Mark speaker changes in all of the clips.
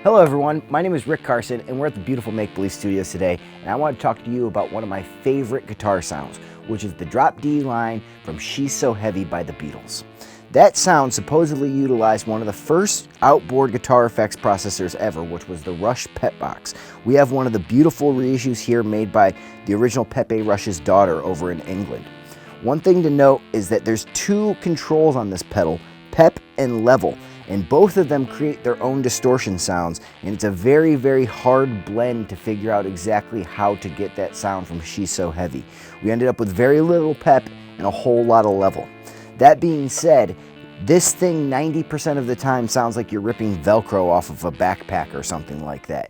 Speaker 1: Hello everyone, my name is Rick Carson and we're at the beautiful Make Believe Studios today, and I want to talk to you about one of my favorite guitar sounds, which is the drop D line from She's So Heavy by the Beatles. That sound supposedly utilized one of the first outboard guitar effects processors ever, which was the Rush PepBox. We have one of the beautiful reissues here made by the original Pepe Rush's daughter over in England. One thing to note is that there's two controls on this pedal, pep and level, and both of them create their own distortion sounds, and it's a very, very hard blend to figure out exactly how to get that sound from She's So Heavy. We ended up with very little pep and a whole lot of level. That being said, this thing 90% of the time sounds like you're ripping Velcro off of a backpack or something like that.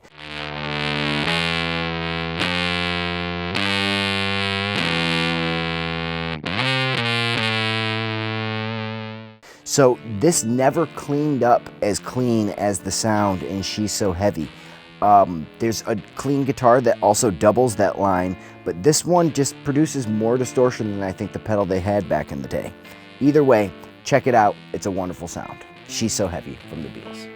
Speaker 1: So this never cleaned up as clean as the sound in She's So Heavy. There's a clean guitar that also doubles that line, but this one just produces more distortion than I think the pedal they had back in the day. Either way, check it out. It's a wonderful sound. She's So Heavy from the Beatles.